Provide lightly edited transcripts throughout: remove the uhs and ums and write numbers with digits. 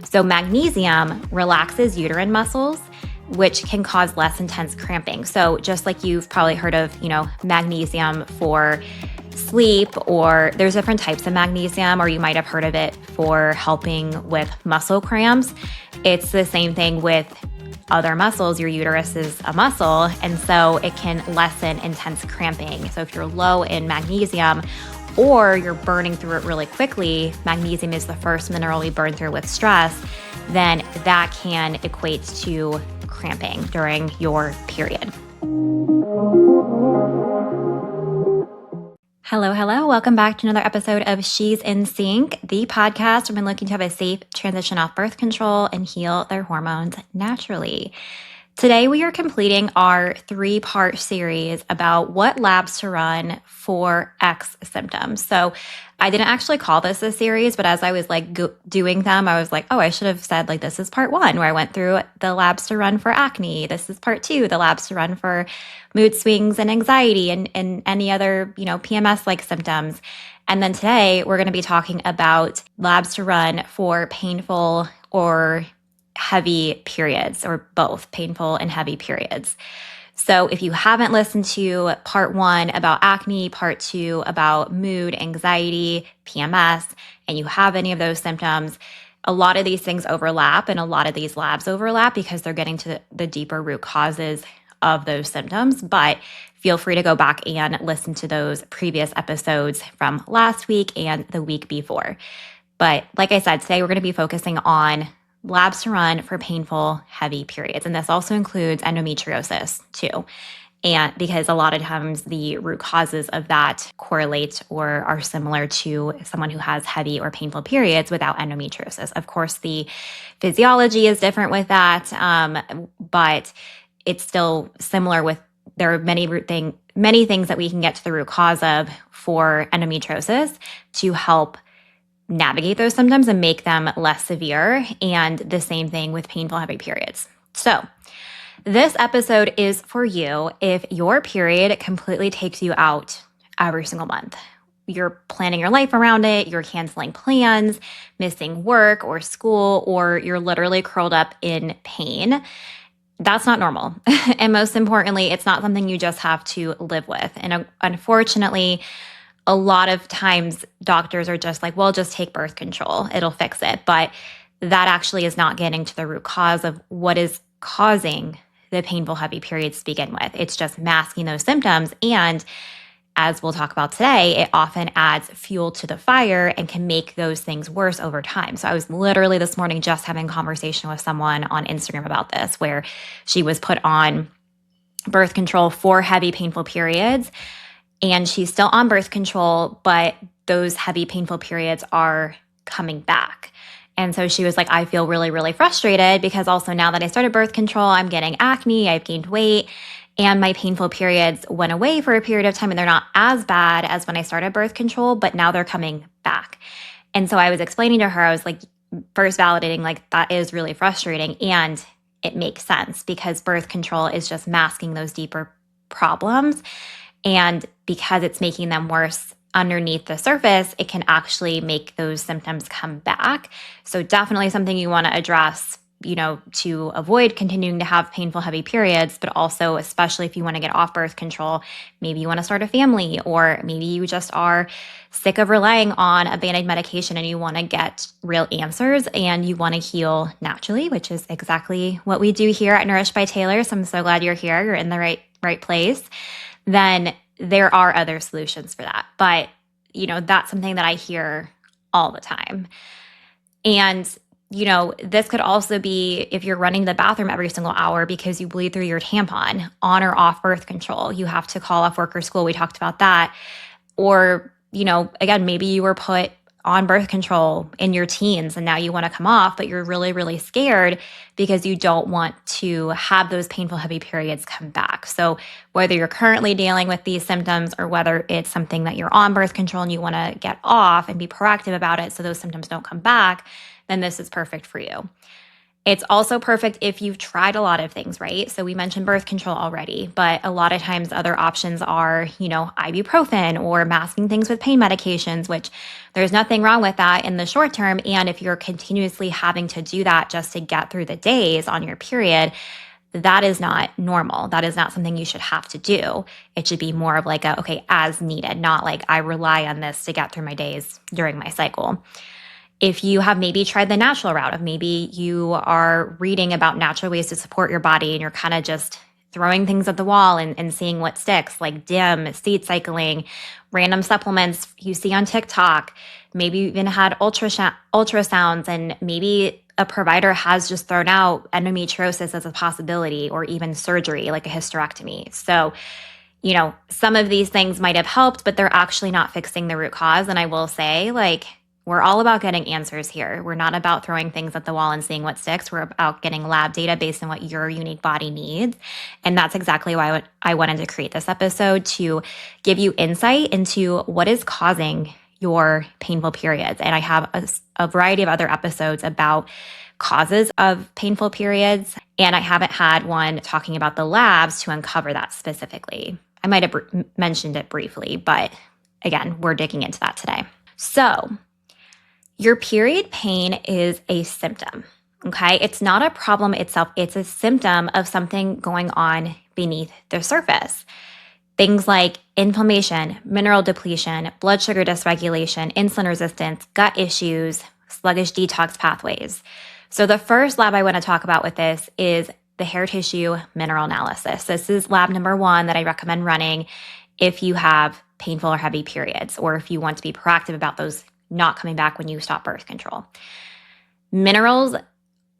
So magnesium relaxes uterine muscles, which can cause less intense cramping. So just like you've probably heard of, magnesium for sleep, or there's different types of magnesium, or you might have heard of it for helping with muscle cramps. It's the same thing with other muscles. Your uterus is a muscle, and so it can lessen intense cramping. So if you're low in magnesium, or you're burning through it really quickly, magnesium is the first mineral we burn through with stress, then that can equate to cramping during your period. Hello. Welcome back to another episode of She's in Sync, the podcast where we're looking to have a safe transition off birth control and heal their hormones naturally. Today, we are completing our 3-part series about what labs to run for X symptoms. So I didn't actually call this a series, but as I was doing them, I was like, oh, I should have said this is part 1, where I went through the labs to run for acne. This is part 2, the labs to run for mood swings and anxiety and any other, PMS-like symptoms. And then today, we're going to be talking about labs to run for painful or heavy periods, or both painful and heavy periods. So if you haven't listened to part 1 about acne, part 2 about mood, anxiety, PMS, and you have any of those symptoms, a lot of these things overlap and a lot of these labs overlap because they're getting to the deeper root causes of those symptoms. But feel free to go back and listen to those previous episodes from last week and the week before. But like I said, today we're going to be focusing on labs to run for painful, heavy periods. And this also includes endometriosis too. And because a lot of times the root causes of that correlate or are similar to someone who has heavy or painful periods without endometriosis. Of course, the physiology is different with that, but it's still similar with, there are many things that we can get to the root cause of for endometriosis to help navigate those symptoms and make them less severe, and the same thing with painful heavy periods. So this episode is for you if your period completely takes you out every single month. You're planning your life around it, you're canceling plans, missing work or school, or you're literally curled up in pain. That's not normal. And most importantly, it's not something you just have to live with. And unfortunately, a lot of times doctors are just like, well, just take birth control. It'll fix it. But that actually is not getting to the root cause of what is causing the painful heavy periods to begin with. It's just masking those symptoms. And as we'll talk about today, it often adds fuel to the fire and can make those things worse over time. So I was literally this morning just having a conversation with someone on Instagram about this, where she was put on birth control for heavy painful periods. And she's still on birth control, but those heavy, painful periods are coming back. And so she was like, I feel really, really frustrated because also now that I started birth control, I'm getting acne, I've gained weight, and my painful periods went away for a period of time and they're not as bad as when I started birth control, but now they're coming back. And so I was explaining to her, I was like, first validating, that is really frustrating. And it makes sense because birth control is just masking those deeper problems. And because it's making them worse underneath the surface, it can actually make those symptoms come back. So definitely something you want to address, to avoid continuing to have painful, heavy periods, but also especially if you want to get off birth control, maybe you want to start a family, or maybe you just are sick of relying on a Band-Aid medication and you want to get real answers and you want to heal naturally, which is exactly what we do here at Nourished by Taylor. So I'm so glad you're here. You're in the right place. Then there are other solutions for that. But, that's something that I hear all the time. And, this could also be if you're running to the bathroom every single hour because you bleed through your tampon, on or off birth control. You have to call off work or school. We talked about that. Or, again, maybe you were put on birth control in your teens and now you want to come off, but you're really, really scared because you don't want to have those painful, heavy periods come back. So whether you're currently dealing with these symptoms or whether it's something that you're on birth control and you want to get off and be proactive about it so those symptoms don't come back, then this is perfect for you. It's also perfect if you've tried a lot of things, right? So we mentioned birth control already, but a lot of times other options are, ibuprofen or masking things with pain medications, which there's nothing wrong with that in the short term. And if you're continuously having to do that just to get through the days on your period, that is not normal. That is not something you should have to do. It should be more of like as needed, not like I rely on this to get through my days during my cycle. If you have maybe tried the natural route of maybe you are reading about natural ways to support your body and you're kind of just throwing things at the wall and seeing what sticks, like DIM, seed cycling, random supplements you see on TikTok. Maybe you even had ultrasounds, and maybe a provider has just thrown out endometriosis as a possibility, or even surgery like a hysterectomy. So, some of these things might have helped, but they're actually not fixing the root cause. And I will say, we're all about getting answers here. We're not about throwing things at the wall and seeing what sticks. We're about getting lab data based on what your unique body needs. And that's exactly why I wanted to create this episode, to give you insight into what is causing your painful periods. And I have a variety of other episodes about causes of painful periods. And I haven't had one talking about the labs to uncover that specifically. I might have mentioned it briefly, but again, we're digging into that today. So, your period pain is a symptom, okay? It's not a problem itself. It's a symptom of something going on beneath the surface. Things like inflammation, mineral depletion, blood sugar dysregulation, insulin resistance, gut issues, sluggish detox pathways. So the first lab I want to talk about with this is the hair tissue mineral analysis. This is lab number 1 that I recommend running if you have painful or heavy periods, or if you want to be proactive about those not coming back when you stop birth control. Minerals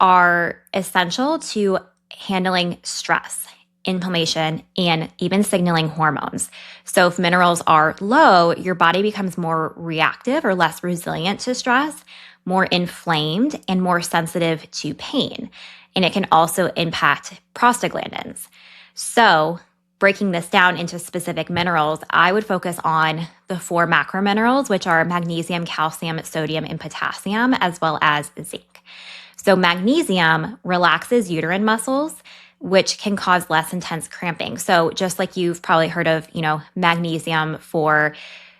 are essential to handling stress, inflammation, and even signaling hormones. So if minerals are low, your body becomes more reactive or less resilient to stress, more inflamed, and more sensitive to pain. And it can also impact prostaglandins. So breaking this down into specific minerals, I would focus on the 4 macrominerals, which are magnesium, calcium, sodium, and potassium, as well as zinc. So magnesium relaxes uterine muscles, which can cause less intense cramping. So just like you've probably heard of, magnesium for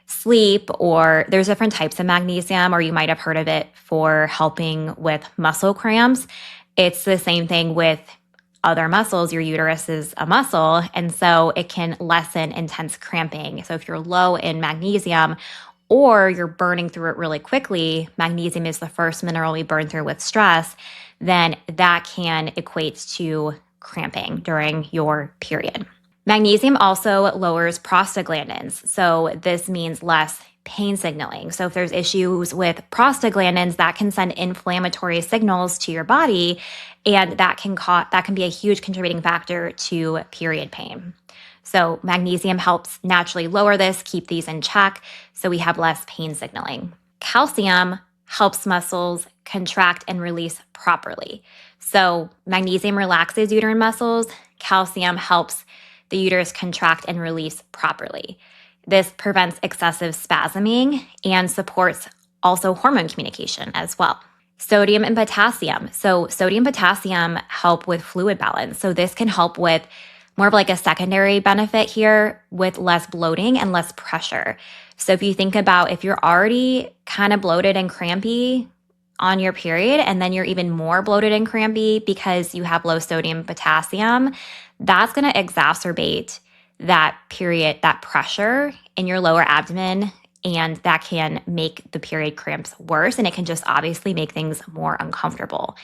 sleep, or there's different types of magnesium, or you might have heard of it for helping with muscle cramps. It's the same thing with other muscles. Your uterus is a muscle, and so it can lessen intense cramping. So if you're low in magnesium, or you're burning through it really quickly, magnesium is the first mineral we burn through with stress, then that can equate to cramping during your period. Magnesium also lowers prostaglandins. So this means less pain signaling. So if there's issues with prostaglandins, that can send inflammatory signals to your body, and that can be a huge contributing factor to period pain. So magnesium helps naturally lower this, keep these in check, so we have less pain signaling. Calcium helps muscles contract and release properly. So magnesium relaxes uterine muscles. Calcium helps the uterus contract and release properly. This prevents excessive spasming and supports also hormone communication as well. Sodium and potassium. So sodium and potassium help with fluid balance. So this can help with more of like a secondary benefit here, with less bloating and less pressure. So if you think about, if you're already kind of bloated and crampy on your period, and then you're even more bloated and crampy because you have low sodium and potassium, that's going to exacerbate that pressure in your lower abdomen, and that can make the period cramps worse, and it can just obviously make things more uncomfortable.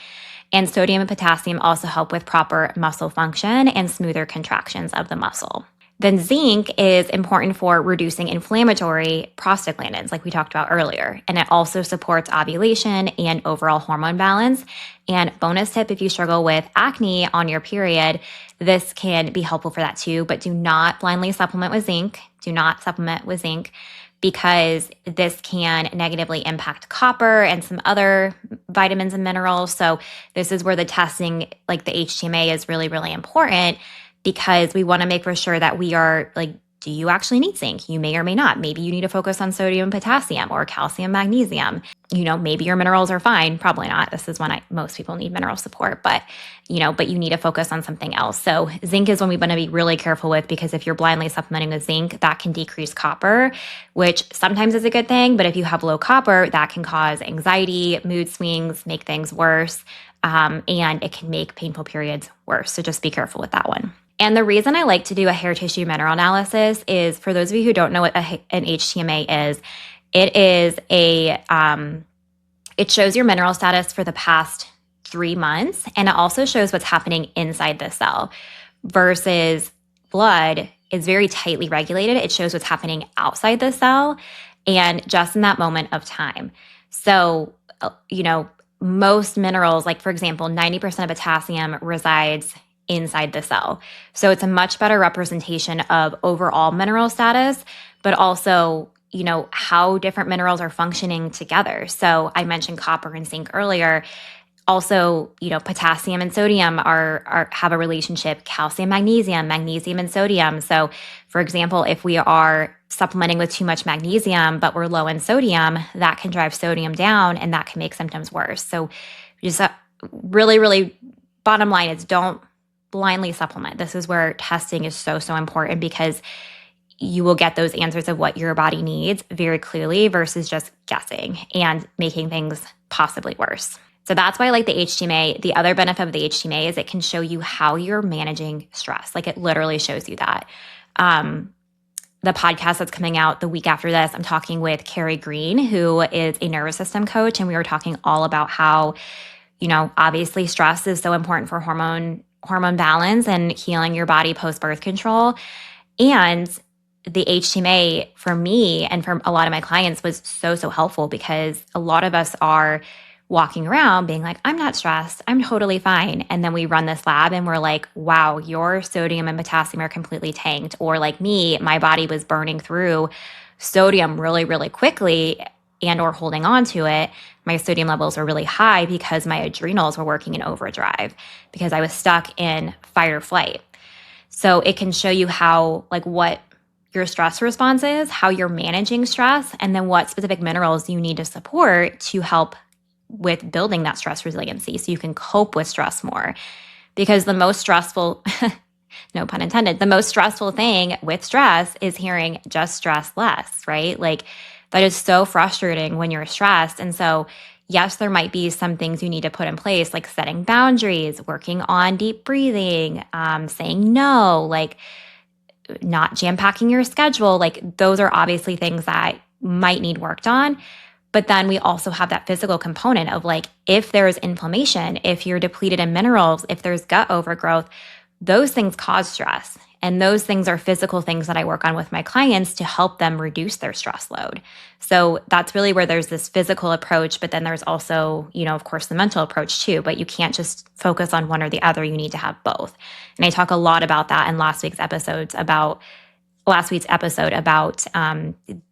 And sodium and potassium also help with proper muscle function and smoother contractions of the muscle. Then zinc is important for reducing inflammatory prostaglandins, like we talked about earlier, and it also supports ovulation and overall hormone balance. And bonus tip, if you struggle with acne on your period, this can be helpful for that too, but do not blindly supplement with zinc. Do not supplement with zinc, because this can negatively impact copper and some other vitamins and minerals. So this is where the testing, like the HTMA, is really, really important, because we want to make for sure that we are do you actually need zinc? You may or may not. Maybe you need to focus on sodium, potassium, or calcium, magnesium. Maybe your minerals are fine. Probably not. This is when most people need mineral support, but you need to focus on something else. So zinc is one we want to be really careful with, because if you're blindly supplementing with zinc, that can decrease copper, which sometimes is a good thing. But if you have low copper, that can cause anxiety, mood swings, make things worse, and it can make painful periods worse. So just be careful with that one. And the reason I like to do a hair tissue mineral analysis is, for those of you who don't know what an HTMA is, it shows your mineral status for the past 3 months, and it also shows what's happening inside the cell, versus blood is very tightly regulated. It shows what's happening outside the cell and just in that moment of time. So, most minerals, like for example, 90% of potassium resides inside the cell. So it's a much better representation of overall mineral status, but also, how different minerals are functioning together. So I mentioned copper and zinc earlier. Also, potassium and sodium have a relationship, calcium, magnesium and sodium. So for example, if we are supplementing with too much magnesium, but we're low in sodium, that can drive sodium down and that can make symptoms worse. So just really, really bottom line is, don't blindly supplement. This is where testing is so, so important, because you will get those answers of what your body needs very clearly versus just guessing and making things possibly worse. So that's why I like the HTMA. The other benefit of the HTMA is it can show you how you're managing stress. Like, it literally shows you that. The podcast that's coming out the week after this, I'm talking with Carrie Green, who is a nervous system coach. And we were talking all about how, obviously stress is so important for hormone balance and healing your body post-birth control. And the HTMA for me and for a lot of my clients was so, so helpful, because a lot of us are walking around being like, I'm not stressed, I'm totally fine. And then we run this lab and we're like, wow, your sodium and potassium are completely tanked. Or like me, my body was burning through sodium really, really quickly or holding on to it. My sodium levels were really high because my adrenals were working in overdrive, because I was stuck in fight or flight. So it can show you how, what your stress response is, how you're managing stress, and then what specific minerals you need to support to help with building that stress resiliency so you can cope with stress more. Because the most stressful, no pun intended, the most stressful thing with stress is hearing just stress less, right? That is so frustrating when you're stressed. And so, yes, there might be some things you need to put in place, like setting boundaries, working on deep breathing, saying no, not jam-packing your schedule. Those are obviously things that might need worked on. But then we also have that physical component of if there's inflammation, if you're depleted in minerals, if there's gut overgrowth, those things cause stress. And those things are physical things that I work on with my clients to help them reduce their stress load. So that's really where there's this physical approach, but then there's also, of course, the mental approach too. But you can't just focus on one or the other. You need to have both. And I talk a lot about that in last week's episode about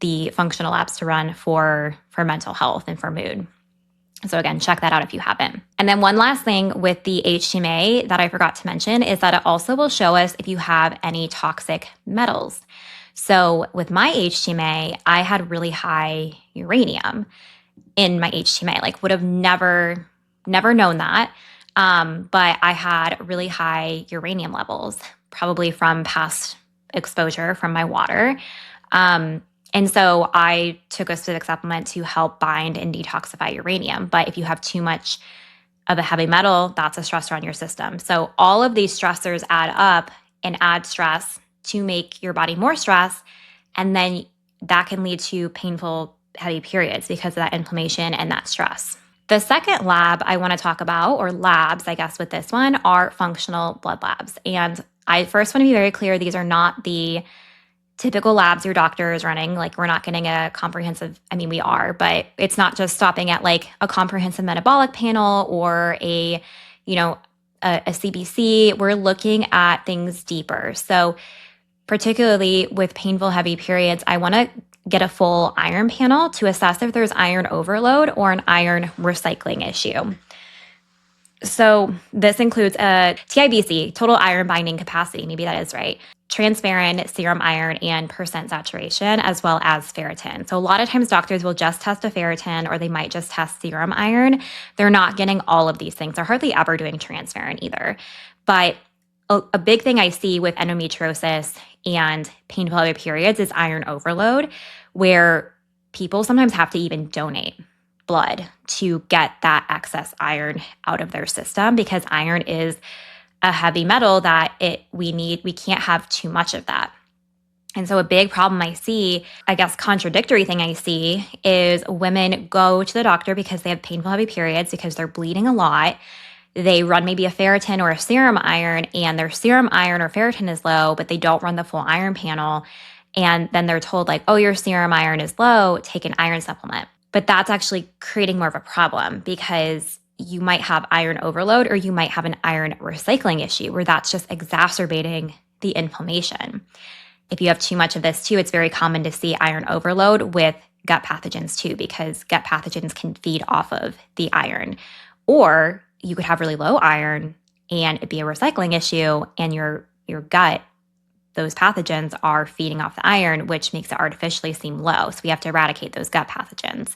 the functional apps to run for mental health and for mood. So again, check that out if you haven't. And then one last thing with the HTMA that I forgot to mention is that it also will show us if you have any toxic metals. So with my HTMA, I had really high uranium in my HTMA, would have never known that. But I had really high uranium levels, probably from past exposure from my water. And so I took a specific supplement to help bind and detoxify uranium. But if you have too much of a heavy metal, that's a stressor on your system. So all of these stressors add up and add stress to make your body more stressed. And then that can lead to painful, heavy periods because of that inflammation and that stress. The second lab I want to talk about, or labs, I guess, with this one, are functional blood labs. And I first want to be very clear, these are not the typical labs your doctor is running. We're not getting a comprehensive, we are, but it's not just stopping at a comprehensive metabolic panel or a CBC. We're looking at things deeper. So particularly with painful, heavy periods, I want to get a full iron panel to assess if there's iron overload or an iron recycling issue. So this includes a TIBC, total iron binding capacity, maybe that is right, transferrin, serum iron, and percent saturation, as well as ferritin. So a lot of times doctors will just test a ferritin or they might just test serum iron. They're not getting all of these things. They're hardly ever doing transferrin either. But a big thing I see with endometriosis and painful heavy periods is iron overload, where people sometimes have to even donate blood to get that excess iron out of their system, because iron is a heavy metal that we can't have too much of that. And so a big problem I see, I guess contradictory thing I see, is women go to the doctor because they have painful heavy periods because they're bleeding a lot. They run maybe a ferritin or a serum iron, and their serum iron or ferritin is low, but they don't run the full iron panel. And then they're told like, oh, your serum iron is low, take an iron supplement. But that's actually creating more of a problem, because you might have iron overload or you might have an iron recycling issue where that's just exacerbating the inflammation. If you have too much of this too, it's very common to see iron overload with gut pathogens too, because gut pathogens can feed off of the iron. Or you could have really low iron and it be a recycling issue, and your gut, those pathogens are feeding off the iron, which makes it artificially seem low. So we have to eradicate those gut pathogens.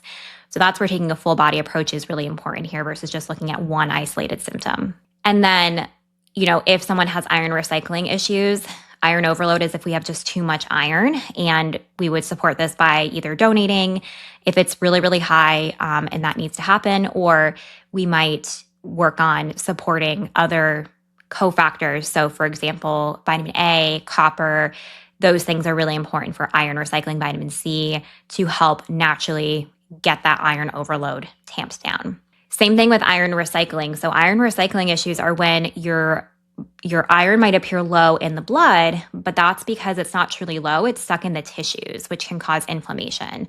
So that's where taking a full body approach is really important here versus just looking at one isolated symptom. And then, if someone has iron recycling issues, iron overload is if we have just too much iron, and we would support this by either donating if it's really, really high and that needs to happen, or we might work on supporting other cofactors. So for example, vitamin A, copper, those things are really important for iron recycling, vitamin C, to help naturally get that iron overload tamped down. Same thing with iron recycling. So iron recycling issues are when your iron might appear low in the blood, but that's because it's not truly low. It's stuck in the tissues, which can cause inflammation.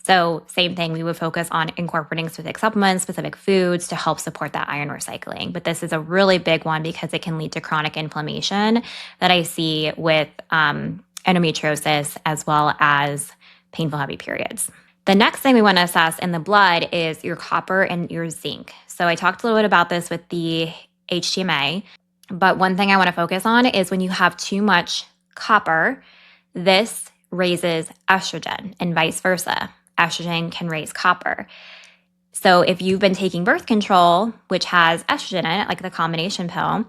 So same thing, we would focus on incorporating specific supplements, specific foods to help support that iron recycling. But this is a really big one because it can lead to chronic inflammation that I see with endometriosis as well as painful heavy periods. The next thing we want to assess in the blood is your copper and your zinc. So I talked a little bit about this with the HTMA, but one thing I want to focus on is when you have too much copper, this raises estrogen and vice versa. Estrogen can raise copper. So if you've been taking birth control, which has estrogen in it, like the combination pill,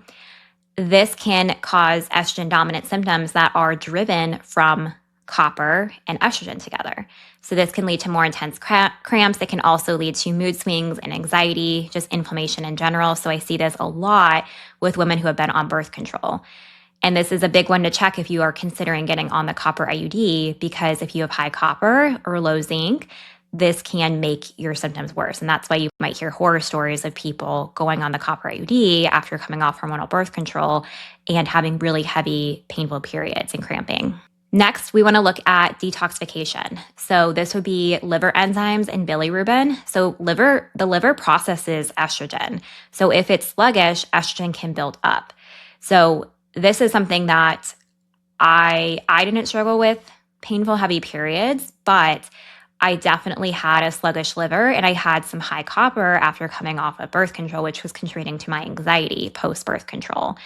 this can cause estrogen dominant symptoms that are driven from copper and estrogen together. So this can lead to more intense cramps. It can also lead to mood swings and anxiety, just inflammation in general. So I see this a lot with women who have been on birth control. And this is a big one to check if you are considering getting on the copper IUD, because if you have high copper or low zinc, this can make your symptoms worse. And that's why you might hear horror stories of people going on the copper IUD after coming off hormonal birth control and having really heavy, painful periods and cramping. Next, we want to look at detoxification. So this would be liver enzymes and bilirubin. So the liver processes estrogen. So if it's sluggish, estrogen can build up. So this is something that I didn't struggle with painful heavy periods, but I definitely had a sluggish liver, and I had some high copper after coming off of birth control, which was contributing to my anxiety post-birth control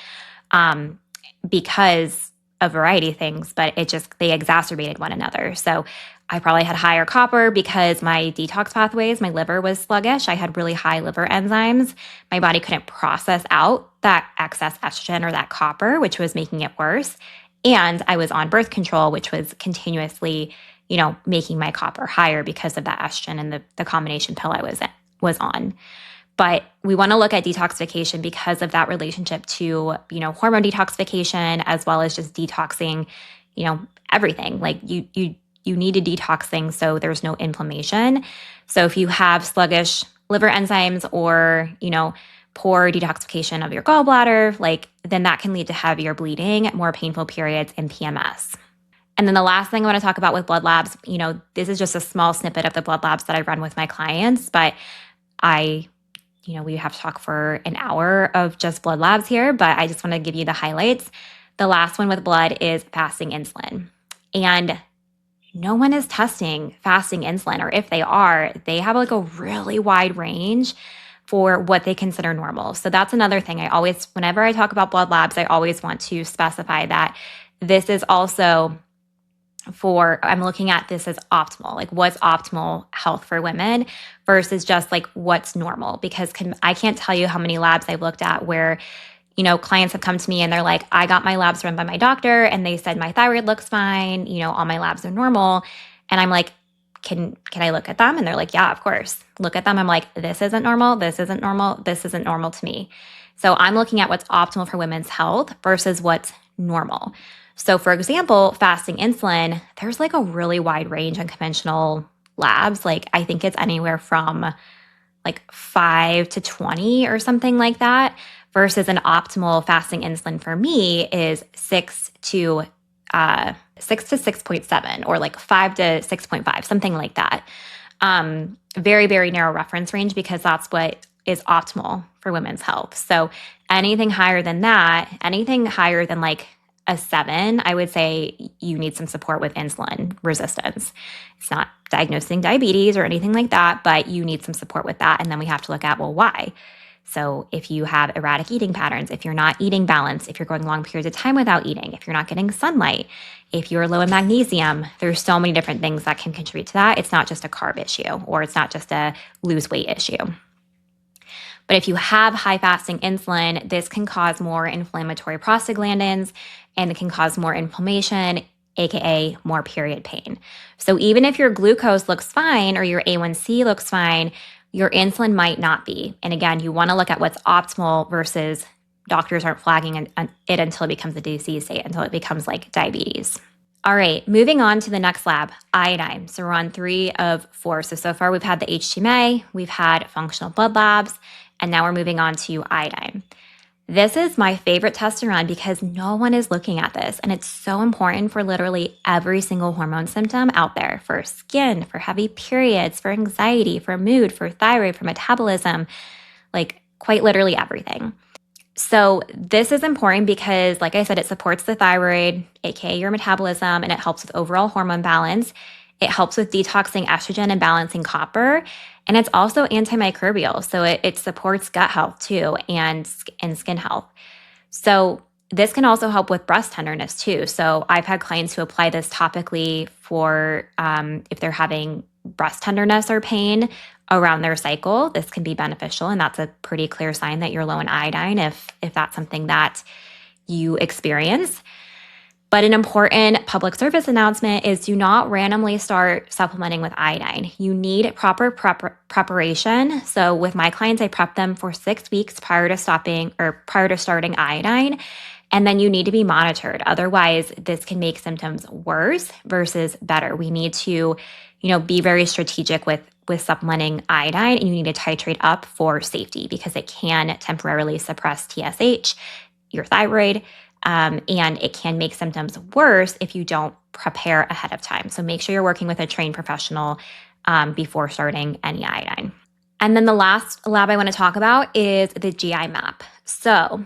because a variety of things, but they exacerbated one another. So I probably had higher copper because my detox pathways, my liver was sluggish. I had really high liver enzymes. My body couldn't process out that excess estrogen or that copper, which was making it worse. And I was on birth control, which was continuously, making my copper higher because of that estrogen and the combination pill I was on. But we want to look at detoxification because of that relationship to, hormone detoxification, as well as just detoxing, everything. Like you need to detox things so there's no inflammation. So if you have sluggish liver enzymes or, poor detoxification of your gallbladder, then that can lead to heavier bleeding, more painful periods, and PMS. And then the last thing I want to talk about with blood labs, this is just a small snippet of the blood labs that I run with my clients, but we have to talk for an hour of just blood labs here, but I just want to give you the highlights. The last one with blood is fasting insulin. And no one is testing fasting insulin, or if they are, they have a really wide range for what they consider normal. So that's another thing whenever I talk about blood labs, I always want to specify that this is also I'm looking at this as optimal, like what's optimal health for women versus just like what's normal. Because I can't tell you how many labs I've looked at where, clients have come to me and they're like, I got my labs run by my doctor and they said my thyroid looks fine, all my labs are normal. And I'm like, can I look at them? And they're like, yeah, of course. Look at them. I'm like, this isn't normal. This isn't normal. This isn't normal to me. So I'm looking at what's optimal for women's health versus what's normal. So for example, fasting insulin, there's like a really wide range on conventional labs. Like I think it's anywhere from like 5 to 20 or something like that, versus an optimal fasting insulin for me is 6 to 6.7 or like 5 to 6.5, something like that. Very, very narrow reference range because that's what is optimal for women's health. So anything higher than that, anything higher than like a 7, I would say you need some support with insulin resistance. It's not diagnosing diabetes or anything like that, but you need some support with that. And then we have to look at, well, why? So if you have erratic eating patterns, if you're not eating balanced, if you're going long periods of time without eating, if you're not getting sunlight, if you're low in magnesium, there's so many different things that can contribute to that. It's not just a carb issue or it's not just a lose weight issue. But if you have high fasting insulin, this can cause more inflammatory prostaglandins and it can cause more inflammation, aka more period pain. So even if your glucose looks fine or your A1C looks fine, your insulin might not be. And again, you want to look at what's optimal versus doctors aren't flagging it until it becomes a disease state, until it becomes like diabetes. All right, moving on to the next lab, iodine. So we're on 3 of 4. So far we've had the HTMA, we've had functional blood labs, and now we're moving on to iodine. This is my favorite test to run because no one is looking at this. And it's so important for literally every single hormone symptom out there, for skin, for heavy periods, for anxiety, for mood, for thyroid, for metabolism, like quite literally everything. So this is important because, like I said, it supports the thyroid, aka your metabolism, and it helps with overall hormone balance. It helps with detoxing estrogen and balancing copper. And it's also antimicrobial. So it supports gut health too and skin health. So this can also help with breast tenderness too. So I've had clients who apply this topically for if they're having breast tenderness or pain around their cycle. This can be beneficial. And that's a pretty clear sign that you're low in iodine if that's something that you experience. But an important public service announcement is do not randomly start supplementing with iodine. You need proper preparation. So with my clients, I prep them for 6 weeks prior to starting iodine. And then you need to be monitored. Otherwise, this can make symptoms worse versus better. We need to, be very strategic with supplementing iodine, and you need to titrate up for safety because it can temporarily suppress TSH, your thyroid, and it can make symptoms worse if you don't prepare ahead of time. So make sure you're working with a trained professional before starting any iodine. And then the last lab I want to talk about is the GI map. So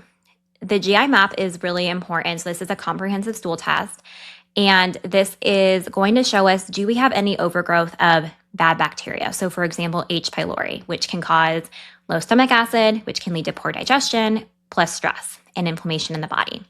the GI map is really important. So this is a comprehensive stool test. And this is going to show us, do we have any overgrowth of bad bacteria? So for example, H. pylori, which can cause low stomach acid, which can lead to poor digestion, plus stress and inflammation in the body.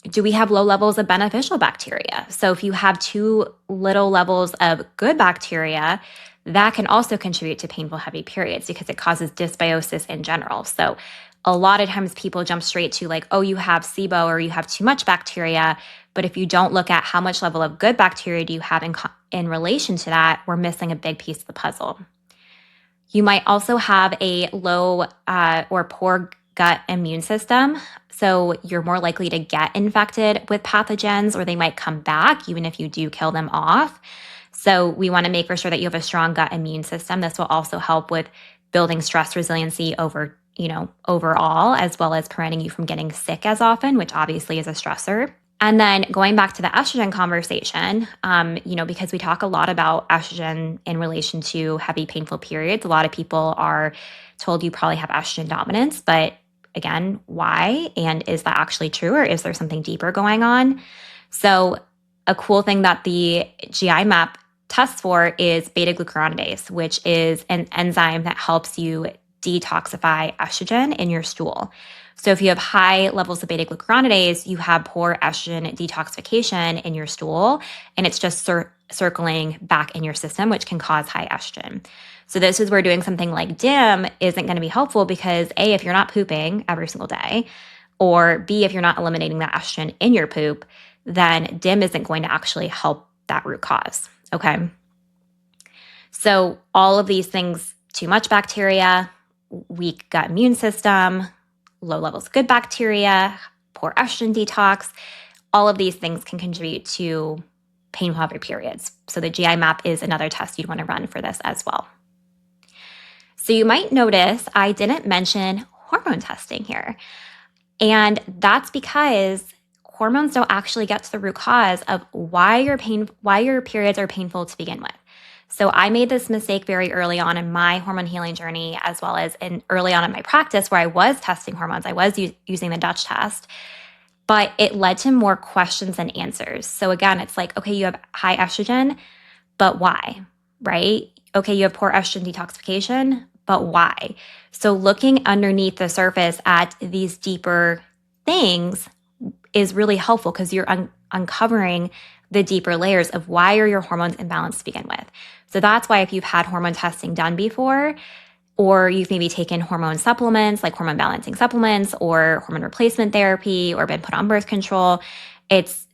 Do we have low levels of beneficial bacteria? So if you have too little levels of good bacteria, that can also contribute to painful heavy periods because it causes dysbiosis in general. So a lot of times people jump straight to like, oh, you have SIBO or you have too much bacteria. But if you don't look at how much level of good bacteria do you have in relation to that, we're missing a big piece of the puzzle. You might also have a low or poor gut immune system. So you're more likely to get infected with pathogens, or they might come back even if you do kill them off. So we want to make for sure that you have a strong gut immune system. This will also help with building stress resiliency overall, as well as preventing you from getting sick as often, which obviously is a stressor. And then going back to the estrogen conversation, because we talk a lot about estrogen in relation to heavy, painful periods, a lot of people are told you probably have estrogen dominance, but again, why? And is that actually true, or is there something deeper going on? So a cool thing that the GI map tests for is beta-glucuronidase, which is an enzyme that helps you detoxify estrogen in your stool. So if you have high levels of beta glucuronidase, you have poor estrogen detoxification in your stool, and it's just circling back in your system, which can cause high estrogen. So this is where doing something like DIM isn't going to be helpful because A, if you're not pooping every single day, or B, if you're not eliminating that estrogen in your poop, then DIM isn't going to actually help that root cause, okay? So all of these things, too much bacteria, weak gut immune system, low levels of good bacteria, poor estrogen detox, all of these things can contribute to painful heavy periods. So the GI map is another test you'd want to run for this as well. So you might notice I didn't mention hormone testing here. And that's because hormones don't actually get to the root cause of why your periods are painful to begin with. So I made this mistake very early on in my hormone healing journey, as well as early on in my practice where I was testing hormones. I was using the Dutch test, but it led to more questions than answers. So again, it's like, okay, you have high estrogen, but why, right? Okay, you have poor estrogen detoxification, but why? So looking underneath the surface at these deeper things is really helpful because you're uncovering the deeper layers of why are your hormones imbalanced to begin with. So that's why if you've had hormone testing done before, or you've maybe taken hormone supplements like hormone balancing supplements or hormone replacement therapy or been put on birth control, it's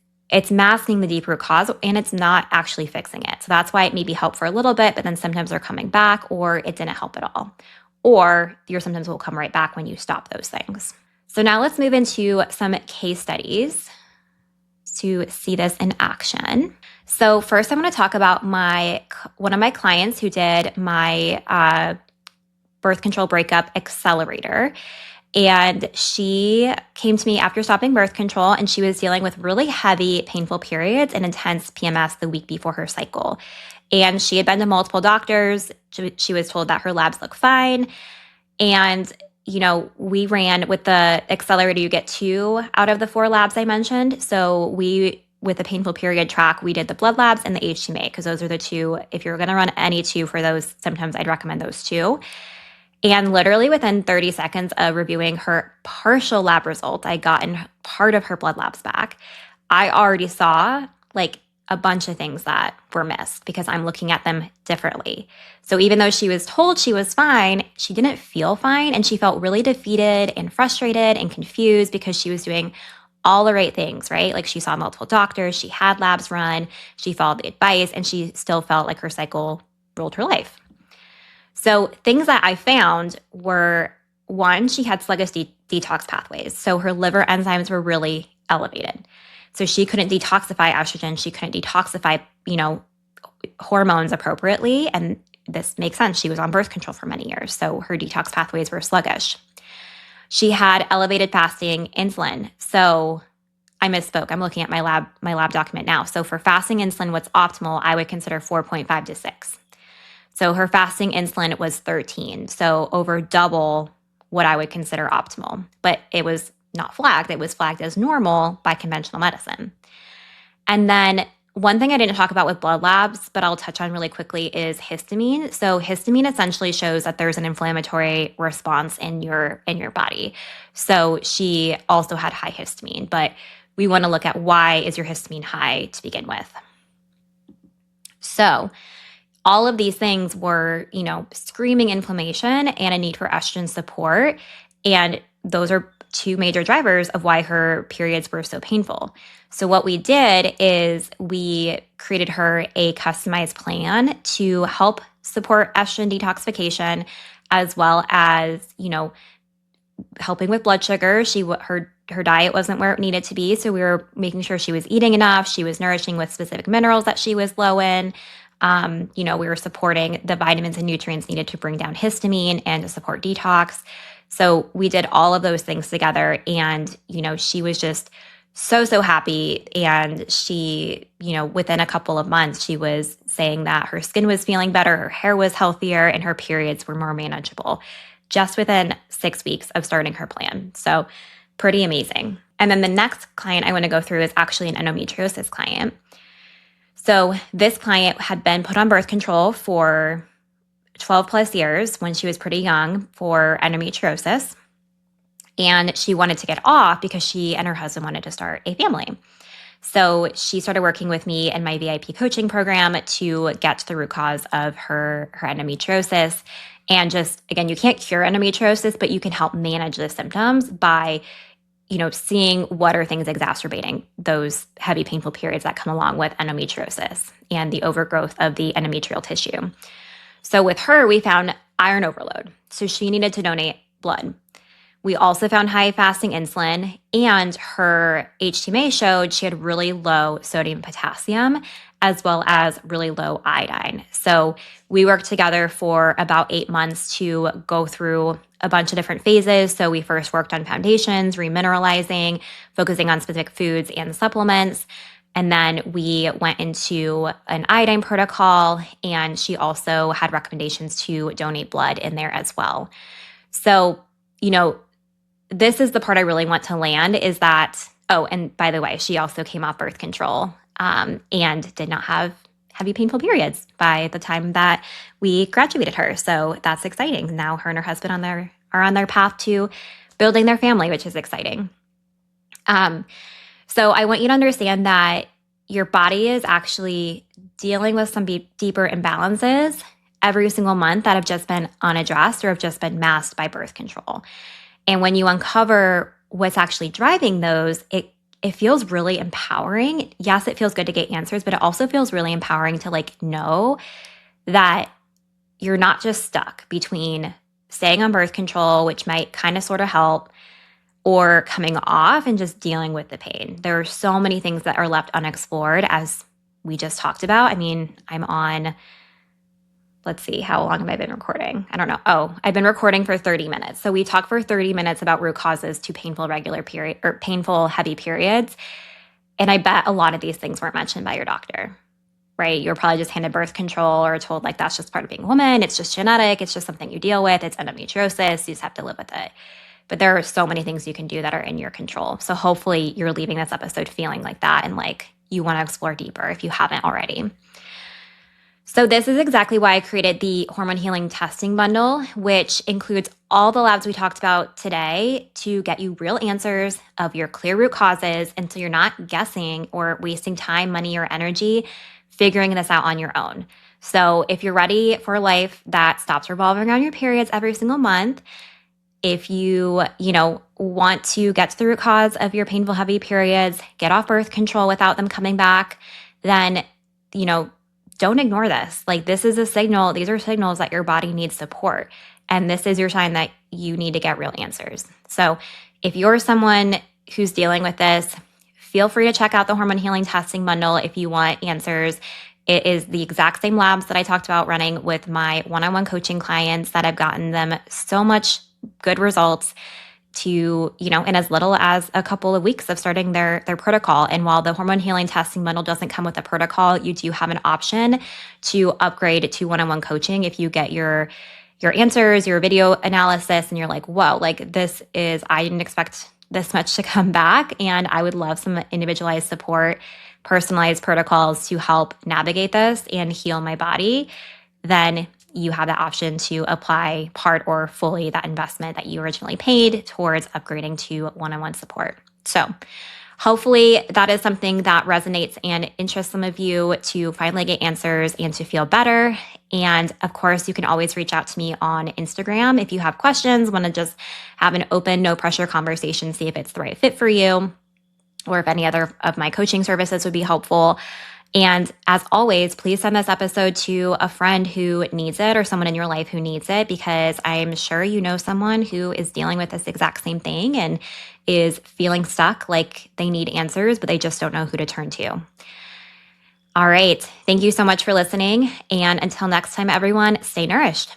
masking the deep root cause and it's not actually fixing it. So that's why it may be helped for a little bit, but then sometimes they're coming back or it didn't help at all. Or your symptoms will come right back when you stop those things. So now let's move into some case studies to see this in action. So first, I'm going to talk about one of my clients who did my birth control breakup accelerator. And she came to me after stopping birth control, and she was dealing with really heavy, painful periods and intense PMS the week before her cycle. And she had been to multiple doctors. She was told that her labs look fine. And we ran with the accelerator, you get 2 out of the 4 labs I mentioned. So with the painful period track, we did the blood labs and the HTMA because those are the 2. If you're going to run any 2 for those symptoms, I'd recommend those 2. And literally within 30 seconds of reviewing her partial lab results, I gotten part of her blood labs back. I already saw a bunch of things that were missed because I'm looking at them differently. So even though she was told she was fine, she didn't feel fine. And she felt really defeated and frustrated and confused because she was doing all the right things, right? Like she saw multiple doctors, she had labs run, she followed the advice, and she still felt like her cycle ruled her life. So things that I found were, 1, she had sluggish detox pathways. So her liver enzymes were really elevated. So she couldn't detoxify estrogen. She couldn't detoxify, hormones appropriately. And this makes sense. She was on birth control for many years. So her detox pathways were sluggish. She had elevated fasting insulin. So I misspoke. I'm looking at my lab document now. So for fasting insulin, what's optimal, I would consider 4.5 to 6. So her fasting insulin was 13. So over double what I would consider optimal. But it was not flagged. It was flagged as normal by conventional medicine. And then one thing I didn't talk about with blood labs, but I'll touch on really quickly, is histamine. So histamine essentially shows that there's an inflammatory response in your body. So she also had high histamine, but we want to look at why is your histamine high to begin with. So all of these things were, screaming inflammation and a need for estrogen support. And those are 2 major drivers of why her periods were so painful. So what we did is we created her a customized plan to help support estrogen detoxification, as well as, helping with blood sugar. Her diet wasn't where it needed to be. So we were making sure she was eating enough. She was nourishing with specific minerals that she was low in. We were supporting the vitamins and nutrients needed to bring down histamine and to support detox. So we did all of those things together, and, she was just so happy. And she, within a couple of months, she was saying that her skin was feeling better, her hair was healthier, and her periods were more manageable just within 6 weeks of starting her plan. So pretty amazing. And then the next client I want to go through is actually an endometriosis client. So this client had been put on birth control for 12 plus years when she was pretty young for endometriosis. And she wanted to get off because she and her husband wanted to start a family. So she started working with me in my VIP coaching program to get to the root cause of her endometriosis. And just, again, you can't cure endometriosis, but you can help manage the symptoms by, seeing what are things exacerbating those heavy, painful periods that come along with endometriosis and the overgrowth of the endometrial tissue. So with her, we found iron overload. So she needed to donate blood. We also found high fasting insulin, and her HTMA showed she had really low sodium potassium as well as really low iodine. So we worked together for about 8 months to go through a bunch of different phases. So we first worked on foundations, remineralizing, focusing on specific foods and supplements. And then we went into an iodine protocol, and she also had recommendations to donate blood in there as well. So, this is the part I really want to land is that, and by the way, she also came off birth control and did not have heavy, painful periods by the time that we graduated her. So that's exciting. Now her and her husband are on their path to building their family, which is exciting. So I want you to understand that your body is actually dealing with some deeper imbalances every single month that have just been unaddressed or have just been masked by birth control. And when you uncover what's actually driving those, it feels really empowering. Yes, it feels good to get answers, but it also feels really empowering to know that you're not just stuck between staying on birth control, which might kind of sort of help, or coming off and just dealing with the pain. There are so many things that are left unexplored, as we just talked about. I mean, I'm on, let's see, how long have I been recording? I don't know. I've been recording for 30 minutes. So we talked for 30 minutes about root causes to painful painful heavy periods. And I bet a lot of these things weren't mentioned by your doctor, right? You're probably just handed birth control or told that's just part of being a woman. It's just genetic. It's just something you deal with. It's endometriosis. You just have to live with it. But there are so many things you can do that are in your control. So hopefully you're leaving this episode feeling like that and you want to explore deeper if you haven't already. So this is exactly why I created the Hormone Healing Testing Bundle, which includes all the labs we talked about today to get you real answers of your clear root causes, and so you're not guessing or wasting time, money, or energy figuring this out on your own. So if you're ready for a life that stops revolving around your periods every single month, if you, want to get to the root cause of your painful, heavy periods, get off birth control without them coming back, then, don't ignore this. This is a signal. These are signals that your body needs support. And this is your sign that you need to get real answers. So if you're someone who's dealing with this, feel free to check out the Hormone Healing Testing Bundle if you want answers. It is the exact same labs that I talked about running with my one-on-one coaching clients that have gotten them so much good results to, in as little as a couple of weeks of starting their protocol. And while the Hormone Healing Testing Bundle doesn't come with a protocol, you do have an option to upgrade to one-on-one coaching if you get your answers, your video analysis, and you're like, whoa, I didn't expect this much to come back. And I would love some individualized support, personalized protocols to help navigate this and heal my body. Then you have the option to apply part or fully that investment that you originally paid towards upgrading to one-on-one support. So hopefully that is something that resonates and interests some of you to finally get answers and to feel better. And of course, you can always reach out to me on Instagram if you have questions, want to just have an open, no pressure conversation, see if it's the right fit for you, or if any other of my coaching services would be helpful. And as always, please send this episode to a friend who needs it or someone in your life who needs it, because I'm sure you know someone who is dealing with this exact same thing and is feeling stuck, like they need answers, but they just don't know who to turn to. All right. Thank you so much for listening. And until next time, everyone, stay nourished.